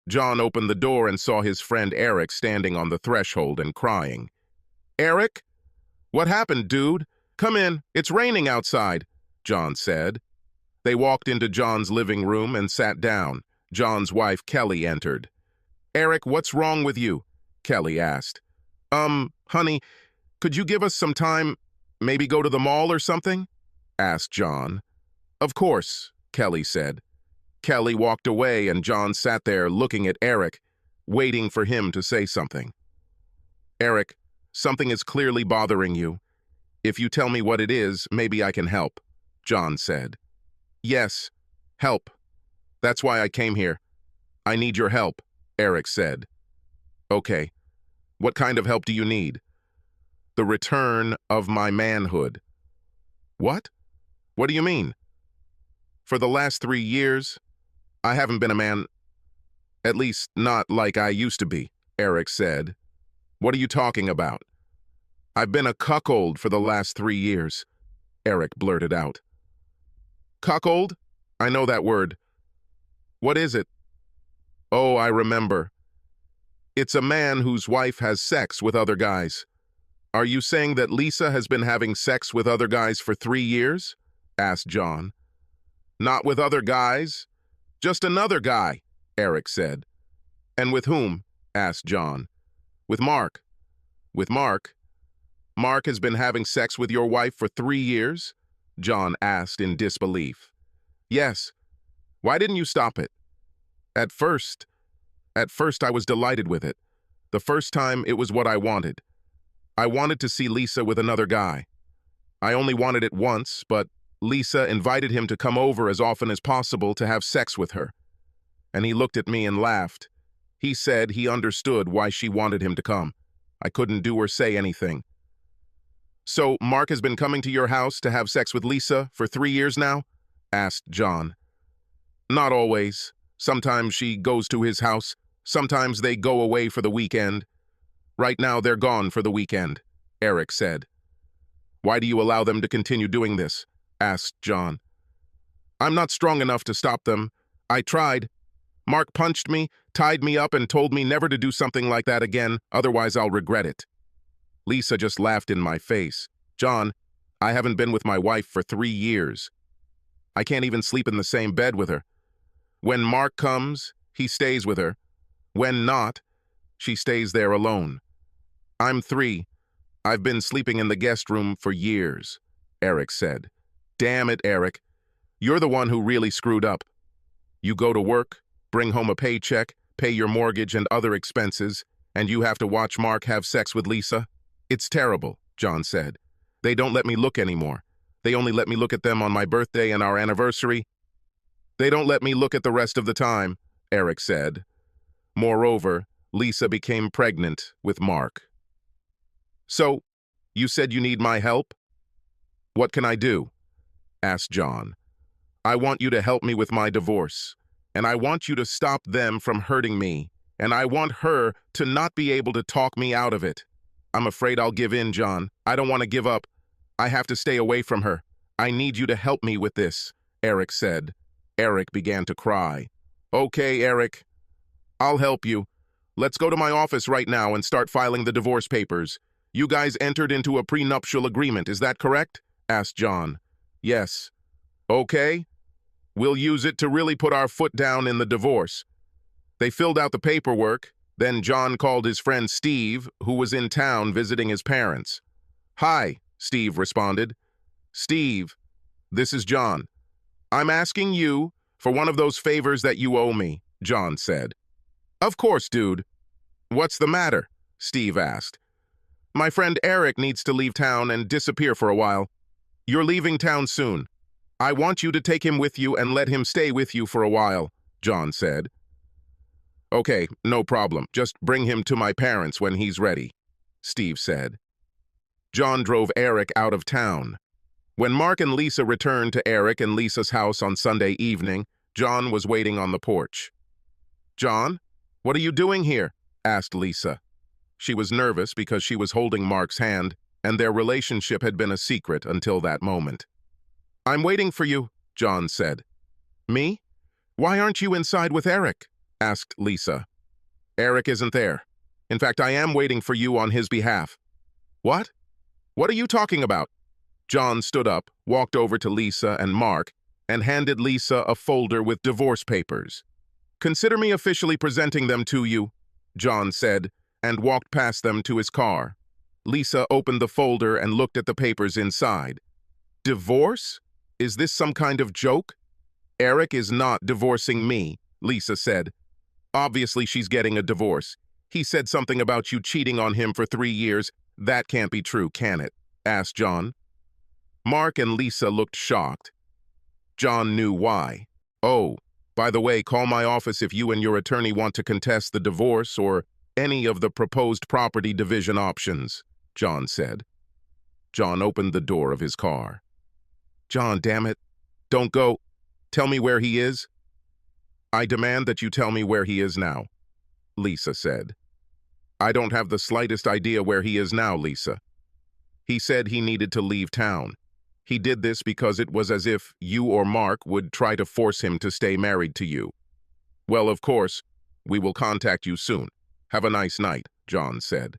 John opened the door and saw his friend Eric standing on the threshold and crying. "Eric? What happened, dude? Come in, it's raining outside," John said. They walked into John's living room and sat down. John's wife, Kelly, entered. "Eric, what's wrong with you?" Kelly asked. Honey, could you give us some time, maybe go to the mall or something?" asked John. "Of course," Kelly said. Kelly walked away and John sat there looking at Eric, waiting for him to say something. "Eric, something is clearly bothering you. If you tell me what it is, maybe I can help," John said. "Yes, help. That's why I came here. I need your help," Eric said. "Okay. What kind of help do you need?" "The return of my manhood." "What? What do you mean?" "For the last 3 years, I haven't been a man, at least not like I used to be," Eric said. "What are you talking about?" "I've been a cuckold for the last 3 years," Eric blurted out. "Cuckold? I know that word. What is it?" "Oh, I remember. It's a man whose wife has sex with other guys." "Are you saying that Lisa has been having sex with other guys for 3 years?" asked John. "Not with other guys, just another guy," Eric said. "And with whom?" asked John. "With Mark." "With Mark? Mark has been having sex with your wife for 3 years?" John asked in disbelief. "Yes. Why didn't you stop it?" At first I was delighted with it. The first time it was what I wanted. I wanted to see Lisa with another guy. I only wanted it once, but Lisa invited him to come over as often as possible to have sex with her. And he looked at me and laughed. He said he understood why she wanted him to come. I couldn't do or say anything. "So Mark has been coming to your house to have sex with Lisa for 3 years now?" asked John. "Not always. Sometimes she goes to his house. Sometimes they go away for the weekend. Right now they're gone for the weekend," Eric said. "Why do you allow them to continue doing this?" asked John. "I'm not strong enough to stop them. I tried. Mark punched me, tied me up, and told me never to do something like that again, otherwise I'll regret it." Lisa just laughed in my face. "John, I haven't been with my wife for 3 years. I can't even sleep in the same bed with her. When Mark comes, he stays with her. When not, she stays there alone. I'm 3. I've been sleeping in the guest room for years," Eric said. "Damn it, Eric. You're the one who really screwed up. You go to work, bring home a paycheck, pay your mortgage and other expenses, and you have to watch Mark have sex with Lisa? It's terrible," John said. "They don't let me look anymore. They only let me look at them on my birthday and our anniversary. They don't let me look at the rest of the time," Eric said. Moreover, Lisa became pregnant with Mark. "So, you said you need my help? What can I do?" asked John. "I want you to help me with my divorce, and I want you to stop them from hurting me, and I want her to not be able to talk me out of it. I'm afraid I'll give in, John. I don't want to give up. I have to stay away from her. I need you to help me with this," Eric said. Eric began to cry. "Okay, Eric. I'll help you. Let's go to my office right now and start filing the divorce papers. You guys entered into a prenuptial agreement, is that correct?" asked John. "Yes." "Okay. We'll use it to really put our foot down in the divorce." They filled out the paperwork. Then John called his friend Steve, who was in town visiting his parents. "Hi," Steve responded. "Steve, this is John. I'm asking you for one of those favors that you owe me," John said. "Of course, dude." "What's the matter?" Steve asked. "My friend Eric needs to leave town and disappear for a while. You're leaving town soon. I want you to take him with you and let him stay with you for a while," John said. "Okay, no problem. Just bring him to my parents when he's ready," Steve said. John drove Eric out of town. When Mark and Lisa returned to Eric and Lisa's house on Sunday evening, John was waiting on the porch. "John, what are you doing here?" asked Lisa. She was nervous because she was holding Mark's hand, and their relationship had been a secret until that moment. "I'm waiting for you," John said. "Me? Why aren't you inside with Eric?" asked Lisa. Eric isn't there. In fact, I am waiting for you on his behalf. What? What are you talking about? John stood up, walked over to Lisa and Mark, and handed Lisa a folder with divorce papers. Consider me officially presenting them to you, John said, and walked past them to his car. Lisa opened the folder and looked at the papers inside. Divorce? Is this some kind of joke? Eric is not divorcing me, Lisa said. Obviously she's getting a divorce. He said something about you cheating on him for 3 years. That can't be true, can it? Asked John. Mark and Lisa looked shocked. John knew why. Oh, by the way, call my office if you and your attorney want to contest the divorce or any of the proposed property division options, John said. John opened the door of his car. John, damn it. Don't go. Tell me where he is. I demand that you tell me where he is now, Lisa said. I don't have the slightest idea where he is now, Lisa. He said he needed to leave town. He did this because it was as if you or Mark would try to force him to stay married to you. Well, of course, we will contact you soon. Have a nice night, John said.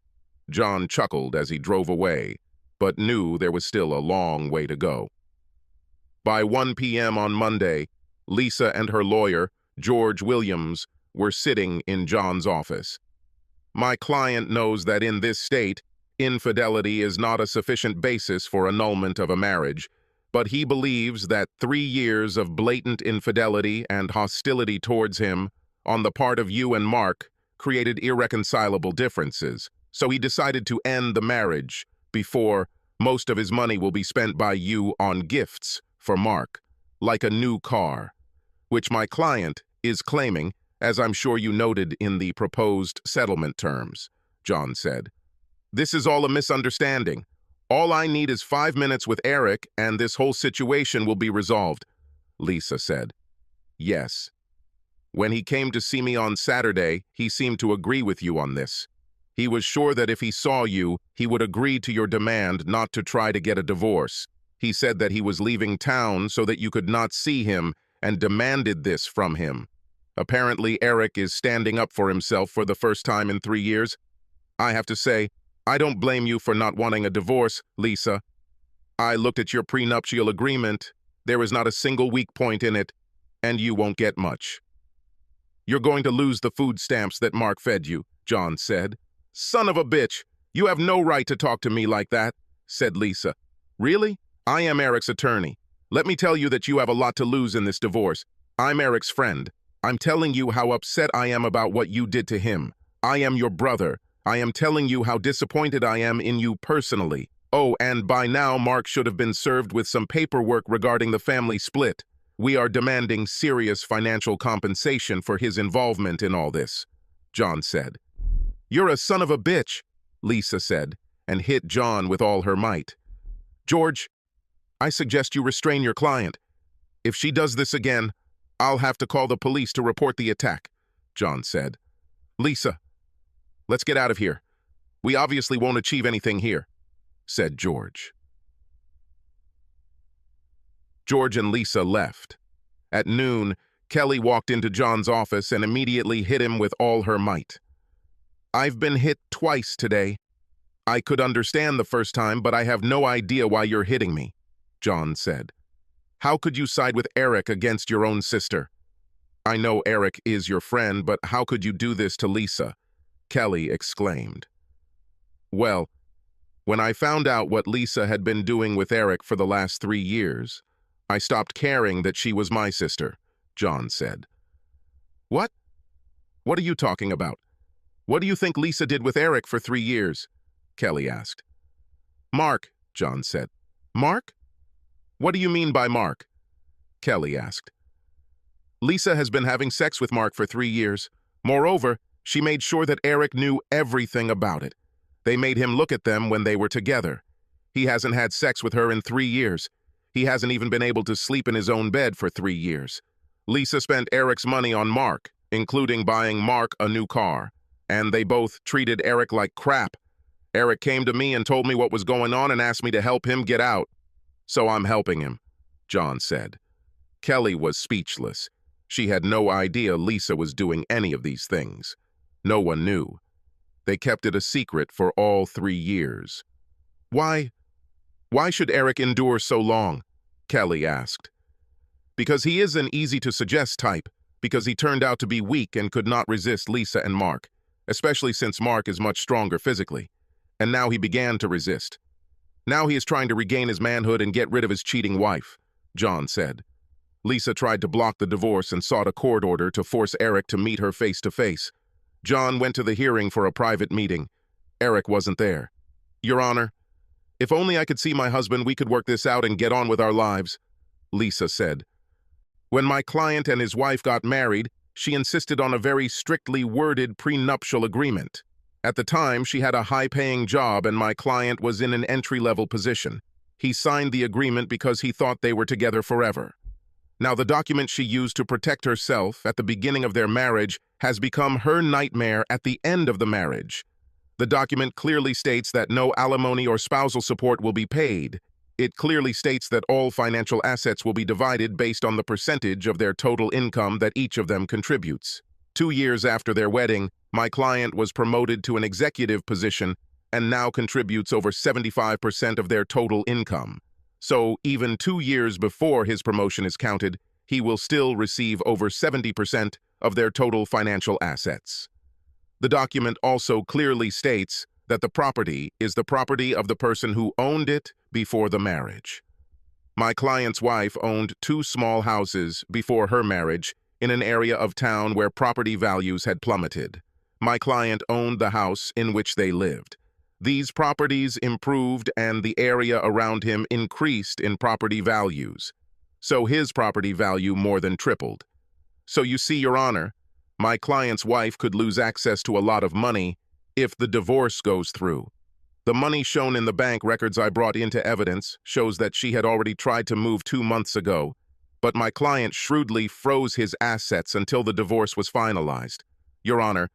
John chuckled as he drove away, but knew there was still a long way to go. By 1 p.m. on Monday, Lisa and her lawyer, George Williams, were sitting in John's office. My client knows that in this state, infidelity is not a sufficient basis for annulment of a marriage, but he believes that 3 years of blatant infidelity and hostility towards him on the part of you and Mark created irreconcilable differences, so he decided to end the marriage before most of his money will be spent by you on gifts for Mark, like a new car, which my client is claiming, as I'm sure you noted in the proposed settlement terms, John said. This is all a misunderstanding. All I need is 5 minutes with Eric and this whole situation will be resolved, Lisa said. Yes. When he came to see me on Saturday, he seemed to agree with you on this. He was sure that if he saw you, he would agree to your demand not to try to get a divorce. He said that he was leaving town so that you could not see him and demanded this from him. Apparently, Eric is standing up for himself for the first time in 3 years. I have to say, I don't blame you for not wanting a divorce, Lisa. I looked at your prenuptial agreement. There is not a single weak point in it, and you won't get much. You're going to lose the food stamps that Mark fed you, John said. Son of a bitch, you have no right to talk to me like that, said Lisa. Really? I am Eric's attorney. Let me tell you that you have a lot to lose in this divorce. I'm Eric's friend. I'm telling you how upset I am about what you did to him. I am your brother. I am telling you how disappointed I am in you personally. Oh, and by now Mark should have been served with some paperwork regarding the family split. We are demanding serious financial compensation for his involvement in all this, John said. You're a son of a bitch, Lisa said, and hit John with all her might. George, I suggest you restrain your client. If she does this again, I'll have to call the police to report the attack, John said. Lisa, let's get out of here. We obviously won't achieve anything here, said George. George and Lisa left. At noon, Kelly walked into John's office and immediately hit him with all her might. I've been hit twice today. I could understand the first time, but I have no idea why you're hitting me, John said. How could you side with Eric against your own sister? I know Eric is your friend, but how could you do this to Lisa? Kelly exclaimed. Well, when I found out what Lisa had been doing with Eric for the last 3 years, I stopped caring that she was my sister, John said. What? What are you talking about? What do you think Lisa did with Eric for 3 years? Kelly asked. Mark, John said. Mark? What do you mean by Mark? Kelly asked. Lisa has been having sex with Mark for 3 years. Moreover, she made sure that Eric knew everything about it. They made him look at them when they were together. He hasn't had sex with her in 3 years. He hasn't even been able to sleep in his own bed for 3 years. Lisa spent Eric's money on Mark, including buying Mark a new car. And they both treated Eric like crap. Eric came to me and told me what was going on and asked me to help him get out. So I'm helping him, John said. Kelly was speechless. She had no idea Lisa was doing any of these things. No one knew. They kept it a secret for all 3 years. Why should Eric endure so long? Kelly asked. Because he is an easy-to-suggest type, because he turned out to be weak and could not resist Lisa and Mark, especially since Mark is much stronger physically. And now he began to resist. Now he is trying to regain his manhood and get rid of his cheating wife, John said. Lisa tried to block the divorce and sought a court order to force Eric to meet her face-to-face. John went to the hearing for a private meeting. Eric wasn't there. Your Honor, if only I could see my husband, we could work this out and get on with our lives, Lisa said. When my client and his wife got married, she insisted on a very strictly worded prenuptial agreement. At the time, she had a high-paying job and my client was in an entry-level position. He signed the agreement because he thought they were together forever. Now, the document she used to protect herself at the beginning of their marriage has become her nightmare at the end of the marriage. The document clearly states that no alimony or spousal support will be paid. It clearly states that all financial assets will be divided based on the percentage of their total income that each of them contributes. 2 years after their wedding, my client was promoted to an executive position and now contributes over 75% of their total income. So even 2 years before his promotion is counted, he will still receive over 70% of their total financial assets. The document also clearly states that the property is the property of the person who owned it before the marriage. My client's wife owned 2 small houses before her marriage in an area of town where property values had plummeted. My client owned the house in which they lived. These properties improved and the area around him increased in property values. So his property value more than tripled. So you see, Your Honor, my client's wife could lose access to a lot of money if the divorce goes through. The money shown in the bank records I brought into evidence shows that she had already tried to move 2 months ago, but my client shrewdly froze his assets until the divorce was finalized. Your Honor,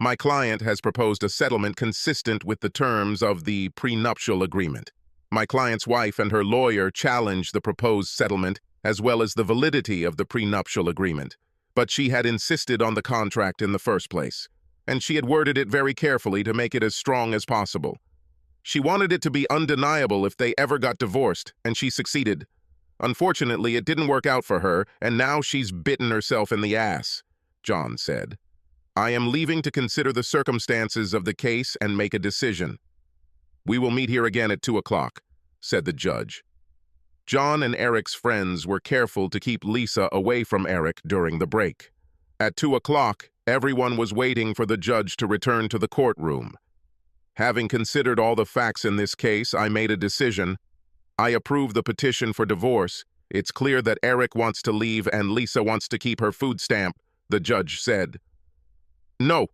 my client has proposed a settlement consistent with the terms of the prenuptial agreement. My client's wife and her lawyer challenged the proposed settlement as well as the validity of the prenuptial agreement, but she had insisted on the contract in the first place, and she had worded it very carefully to make it as strong as possible. She wanted it to be undeniable if they ever got divorced, and she succeeded. Unfortunately, it didn't work out for her, and now she's bitten herself in the ass, John said. I am leaving to consider the circumstances of the case and make a decision. We will meet here again at 2 o'clock, said the judge. John and Eric's friends were careful to keep Lisa away from Eric during the break. At 2 o'clock, everyone was waiting for the judge to return to the courtroom. Having considered all the facts in this case, I made a decision. I approve the petition for divorce. It's clear that Eric wants to leave and Lisa wants to keep her food stamp, the judge said. No,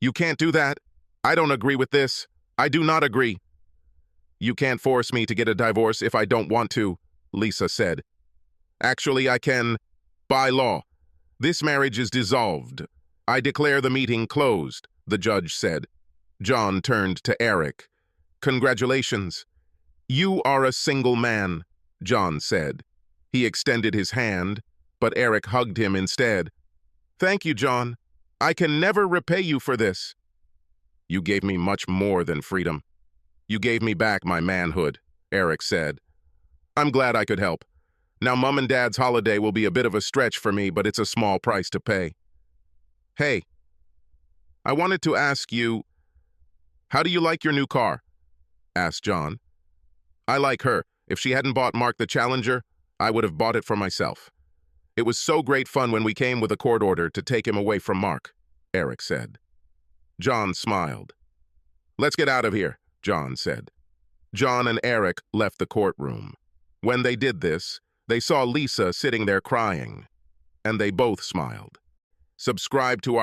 you can't do that. I don't agree with this. I do not agree. You can't force me to get a divorce if I don't want to, Lisa said. Actually, I can, by law. This marriage is dissolved. I declare the meeting closed, the judge said. John turned to Eric. Congratulations. You are a single man, John said. He extended his hand, but Eric hugged him instead. Thank you, John. I can never repay you for this. You gave me much more than freedom. You gave me back my manhood, Eric said. I'm glad I could help. Now Mom and Dad's holiday will be a bit of a stretch for me, but it's a small price to pay. Hey, I wanted to ask you, how do you like your new car? Asked John. I like her. If she hadn't bought Mark the Challenger, I would have bought it for myself. It was so great fun when we came with a court order to take him away from Mark, Eric said. John smiled. Let's get out of here, John said. John and Eric left the courtroom. When they did this, they saw Lisa sitting there crying, and they both smiled. Subscribe to our